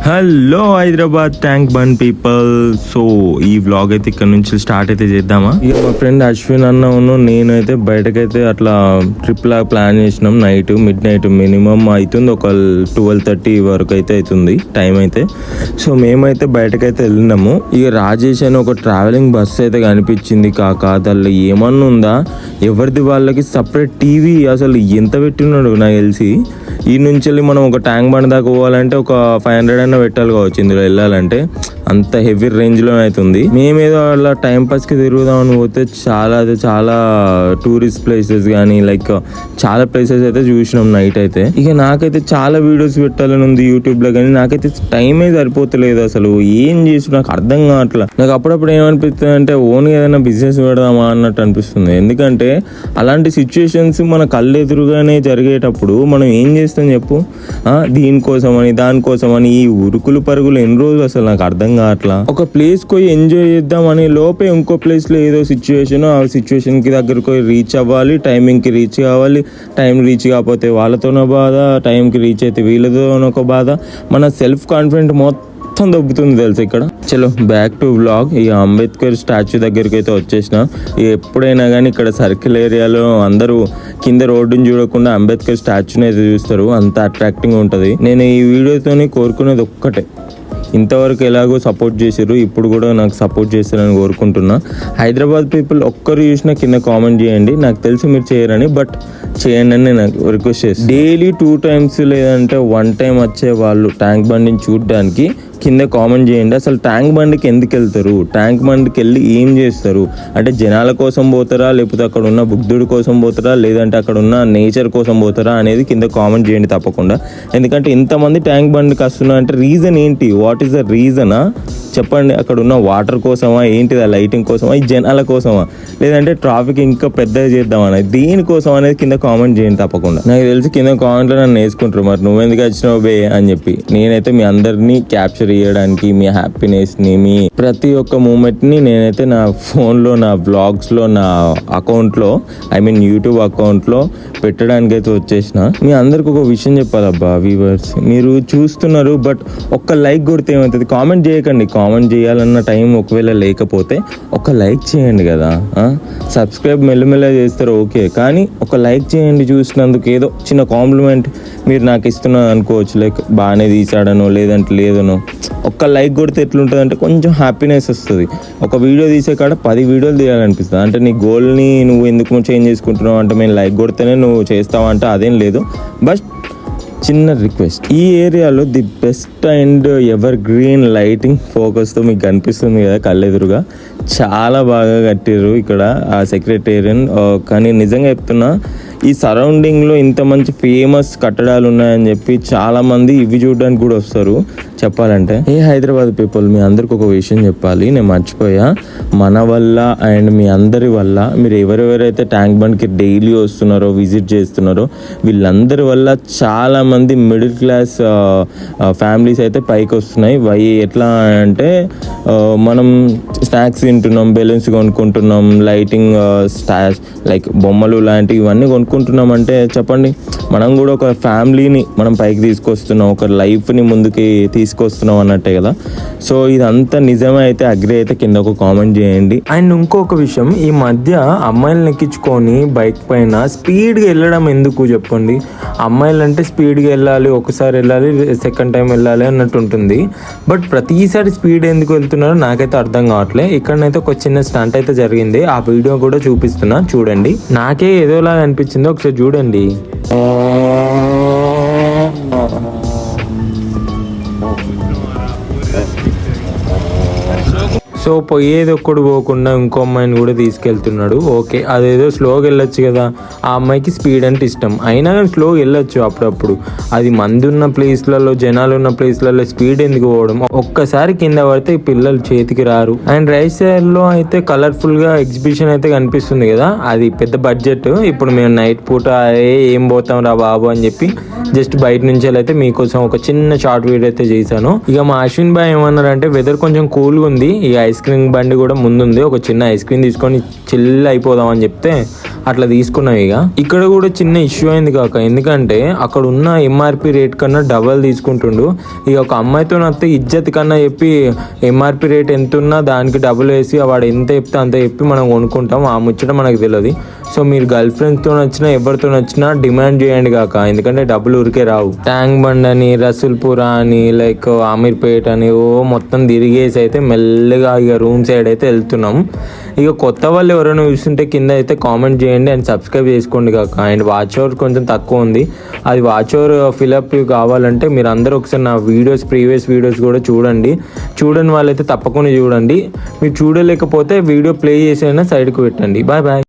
Hello Hyderabad tank bund people. So ఈ vlog అయితే ఇక్కడ నుంచి స్టార్ట్ అయితే చేద్దామా. ఇక మా ఫ్రెండ్ అశ్విన్ అన్న నేనైతే బయటకైతే అట్లా ట్రిప్ లాగా ప్లాన్ చేసినాం. మిడ్ నైట్ మినిమం అవుతుంది, ఒక 12:30 వరకు అయితే అవుతుంది టైం అయితే. సో మేమైతే బయటకైతే వెళ్ళినాము. ఇక రాజేష్ అని ఒక ట్రావెలింగ్ బస్ అయితే కనిపించింది. దానిలో ఏమన్నా ఉందా, ఎవరిది వాళ్ళకి సపరేట్ టీవీ అసలు ఎంత పెట్టినాడు నాకు తెలిసి. ఈ నుంచి వెళ్ళి మనం ఒక ట్యాంక్ బండ్ దాకా పోవాలంటే ఒక 500 అయినా పెట్టాలి కావచ్చు ఇందులో వెళ్ళాలంటే. అంత హెవీ రేంజ్లో అవుతుంది. మేమేదో అలా టైం పాస్కి తిరుగుదామని పోతే చాలా టూరిస్ట్ ప్లేసెస్ కానీ లైక్ చాలా ప్లేసెస్ అయితే చూసినాం నైట్ అయితే. ఇక నాకైతే చాలా వీడియోస్ పెట్టాలని ఉంది యూట్యూబ్లో, కానీ నాకైతే టైమే సరిపోతలేదు. అసలు ఏం చేసి నాకు అర్థం కావట్లా. నాకు అప్పుడప్పుడు ఏమనిపిస్తుంది అంటే ఓన్గా ఏదైనా బిజినెస్ పెడదామా అన్నట్టు అనిపిస్తుంది. ఎందుకంటే అలాంటి సిచ్యువేషన్స్ మన కళ్ళెదురుగానే జరిగేటప్పుడు మనం ఏం చేస్తాం చెప్పు. దీనికోసమని దానికోసమని ఈ ఉరుకులు పరుగులు ఎన్ని రోజులు అసలు నాకు అర్థం కావట్లా. ఒక ప్లేస్ పోయి ఎంజాయ్ చేద్దామని లోపే ఇంకో ప్లేస్లో ఏదో సిచ్యువేషన్, ఆ సిచ్యువేషన్కి దగ్గరకు పోయి రీచ్ అవ్వాలి, టైమింగ్కి రీచ్ కావాలి. టైం రీచ్ కాకపోతే వాళ్ళతోనో బాధ, టైంకి రీచ్ అయితే వీళ్ళతోనొక బాధ. మన సెల్ఫ్ కాన్ఫిడెంట్ మొత్తం దొబ్బుతుంది తెలుసు ఇక్కడ. చలో బ్యాక్ టు వ్లాగ్. ఈ అంబేద్కర్ స్టాచ్యూ దగ్గరికి అయితే వచ్చేసిన. ఎప్పుడైనా కానీ ఇక్కడ సర్కిల్ ఏరియాలో అందరూ కింద రోడ్డుని చూడకుండా అంబేద్కర్ స్టాచ్యూని అయితే చూస్తారు. అంత అట్రాక్టింగ్ ఉంటుంది. నేను ఈ వీడియోతోని కోరుకునేది ఒక్కటే, ఇంతవరకు ఎలాగో సపోర్ట్ చేశారు, ఇప్పుడు కూడా నాకు సపోర్ట్ చేస్తారని కోరుకుంటున్నా. హైదరాబాద్ పీపుల్ ఒక్కరు చూసినా కింద కామెంట్ చేయండి. నాకు తెలిసి మీరు చేయరని, బట్ చేయండి అని నేను రిక్వెస్ట్ చేస్తాను. డైలీ 2 times లేదంటే 1 time వచ్చే వాళ్ళు ట్యాంక్ బండిని చూడడానికి కింద కామెంట్ చేయండి. అసలు ట్యాంక్ బండికి ఎందుకు వెళ్తారు, ట్యాంక్ బండికి వెళ్ళి ఏం చేస్తారు, అంటే జనాల కోసం పోతారా, లేకపోతే అక్కడ ఉన్న బుద్ధుడి కోసం పోతారా, లేదంటే అక్కడ ఉన్న నేచర్ కోసం పోతారా అనేది కింద కామెంట్ చేయండి తప్పకుండా. ఎందుకంటే ఇంతమంది ట్యాంక్ బండికి వస్తున్నారు అంటే రీజన్ ఏంటి, వాట్ ఈస్ ద రీజనా చెప్పండి. అక్కడ ఉన్న వాటర్ కోసమా, ఏంటిదా లైటింగ్ కోసమా, ఈ జనాల కోసమా, లేదంటే ట్రాఫిక్ ఇంకా పెద్దగా చేద్దామని దేనికోసం అనేది కింద కామెంట్ చేయండి తప్పకుండా. నాకు తెలిసి కింద కామెంట్లో నన్ను వేసుకుంటారు, మరి నువ్వెందుకు వచ్చినావు బే అని చెప్పి. నేనైతే మీ అందరినీ క్యాప్చర్ చేయడానికి, మీ హ్యాపీనెస్ని, మీ ప్రతి ఒక్క మూమెంట్ని నేనైతే నా ఫోన్లో, నా వ్లాగ్స్లో, నా అకౌంట్లో, యూట్యూబ్ అకౌంట్లో పెట్టడానికి అయితే వచ్చేసిన. మీ అందరికి ఒక విషయం చెప్పాలబ్బా వ్యూవర్స్, మీరు చూస్తున్నారు బట్ ఒక్క లైక్ కొడితే ఏమవుతుంది. కామెంట్ చేయకండి. కామెంట్ చేయాలన్న టైం ఒకవేళ లేకపోతే ఒక లైక్ చేయండి కదా. సబ్స్క్రైబ్ మెల్లమెల్ల చేస్తారు ఓకే, కానీ ఒక లైక్ చేయండి. చూసినందుకు ఏదో చిన్న కాంప్లిమెంట్ మీరు నాకు ఇస్తున్నారు అనుకోవచ్చు, లైక్ బాగానే తీసాడనో లేదంటే లేదనో. ఒక్క లైక్ కొడితే ఎట్లుంటుంది అంటే కొంచెం హ్యాపీనెస్ వస్తుంది. ఒక వీడియో తీసే కాడ 10 వీడియోలు తీయాలనిపిస్తుంది. అంటే నీ గోల్ని నువ్వు ఎందుకు చేంజ్ చేసుకుంటున్నావు అంటే మేము లైక్ కొడితేనే నువ్వు చేస్తావంటే అదేం లేదు. బట్ చిన్న రిక్వెస్ట్, ఈ ఏరియాలో the best and evergreen lighting ఫోకస్తో మీకు కనిపిస్తుంది కదా కళ్ళెదురుగా, చాలా బాగా కట్టారు ఇక్కడ ఆ సెక్రటేరియన్. కానీ నిజంగా చెప్తున్నా, ఈ సరౌండింగ్లో ఇంత మంచి ఫేమస్ కట్టడాలు ఉన్నాయని చెప్పి చాలామంది ఇవి చూడడానికి కూడా వస్తారు. చెప్పాలంటే హైదరాబాద్ పీపుల్, మీ అందరికి ఒక విషయం చెప్పాలి, నేను మర్చిపోయా. మన వల్ల అండ్ మీ అందరి వల్ల, మీరు ఎవరెవరైతే ట్యాంక్ బండ్కి డైలీ వస్తున్నారో, విజిట్ చేస్తున్నారో, వీళ్ళందరి వల్ల చాలామంది మిడిల్ క్లాస్ ఫ్యామిలీస్ అయితే పైకి వస్తున్నాయి. ఎట్లా అంటే మనం స్నాక్స్ తింటున్నాం, బెలూన్స్ కొనుక్కుంటున్నాం, లైటింగ్ లైక్ బొమ్మలు లాంటివి ఇవన్నీ కొనుక్కుంటున్నాం. అంటే చెప్పండి, మనం కూడా ఒక ఫ్యామిలీని మనం పైకి తీసుకొస్తున్నాం, ఒక లైఫ్ని ముందుకి తీసుకొస్తున్నాం అన్నట్టే కదా. సో ఇదంతా నిజమే అయితే అగ్రి అయితే కింద ఒక కామెంట్ చేయండి. అండ్ ఇంకొక విషయం, ఈ మధ్య అమ్మాయిలను ఎక్కించుకొని బైక్ పైన స్పీడ్గా వెళ్ళడం ఎందుకు చెప్పండి. అమ్మాయిలు అంటే స్పీడ్గా వెళ్ళాలి, ఒకసారి వెళ్ళాలి, సెకండ్ టైం వెళ్ళాలి అన్నట్టు ఉంటుంది. బట్ ప్రతిసారి స్పీడ్ ఎందుకు వెళ్తున్నారో నాకైతే అర్థం కావట్లే. ఇక్కడనైతే ఒక చిన్న స్టంట్ అయితే జరిగింది, ఆ వీడియో కూడా చూపిస్తున్నా చూడండి. నాకే ఏదోలాగా అనిపించిందో ఒకసారి చూడండి. సో పోయేది ఒక్కడు పోకుండా ఇంకో అమ్మాయిని కూడా తీసుకెళ్తున్నాడు. ఓకే, అదేదో స్లోగా వెళ్ళొచ్చు కదా, ఆ అమ్మాయికి స్పీడ్ అంటే ఇష్టం, అయినా కానీ స్లోగా వెళ్ళొచ్చు అప్పుడప్పుడు. అది మంది ఉన్న ప్లేస్లలో, జనాలు ఉన్న ప్లేస్లలో స్పీడ్ ఎందుకు పోవడం. ఒక్కసారి కింద పడితే ఈ పిల్లలు చేతికి రారు. అండ్ రైట్ సైడ్లో అయితే కలర్ఫుల్గా ఎగ్జిబిషన్ అయితే కనిపిస్తుంది కదా, అది పెద్ద బడ్జెట్. ఇప్పుడు మేము నైట్ పూట ఏం పోతాం రా బాబు అని చెప్పి జస్ట్ బయట నుంచి అయితే మీకోసం ఒక చిన్న షార్ట్ వీడియో అయితే చేశాను. ఇక మా అశ్విన్ భాయ్ ఏమన్నారంటే వెదర్ కొంచెం కూల్గా ఉంది, ఈ ఐస్ క్రీమ్ బండి కూడా ముందుంది, ఒక చిన్న ఐస్ క్రీమ్ తీసుకొని చిల్ అయిపోదాం అని చెప్తే అట్లా తీసుకున్నాం. ఇక ఇక్కడ కూడా చిన్న ఇష్యూ అయింది కాక, ఎందుకంటే అక్కడ ఉన్న ఎంఆర్పి రేట్ కన్నా డబల్ తీసుకుంటుండు. ఇక ఒక అమ్మాయితో వస్తే ఇజ్జత్ కన్నా చెప్పి ఎంఆర్పి రేట్ ఎంత ఉన్నా దానికి డబుల్ వేసి వాడు ఎంత చెప్తే అంత చెప్పి మనం కొనుక్కుంటాం. ఆ ముచ్చట మనకు తెలియదు. సో మీరు గర్ల్ ఫ్రెండ్స్తో వచ్చినా ఎవరితో వచ్చినా డిమాండ్ చేయండి కాక, ఎందుకంటే డబ్బులు ఊరికే రావు. ట్యాంక్ బండ్ అని, రసూల్పురా అని, లైక్ అమీర్పేట్ అని మొత్తం తిరిగేసి అయితే మెల్లగా ఇక రూమ్ సైడ్ అయితే వెళ్తున్నాం. ఇక కొత్త వాళ్ళు ఎవరైనా చూస్తుంటే కింద అయితే కామెంట్ చేయండి అండ్ సబ్స్క్రైబ్ చేసుకోండి కాక. అండ్ వాచ్ అవర్ కొంచెం తక్కువ ఉంది, అది వాచ్ అవర్ ఫిలప్ కావాలంటే మీరు అందరూ ఒకసారి నా ప్రీవియస్ వీడియోస్ కూడా చూడని వాళ్ళైతే తప్పకుండా చూడండి. మీరు చూడలేకపోతే వీడియో ప్లే చేసి అయినా సైడ్కి పెట్టండి. Bye bye.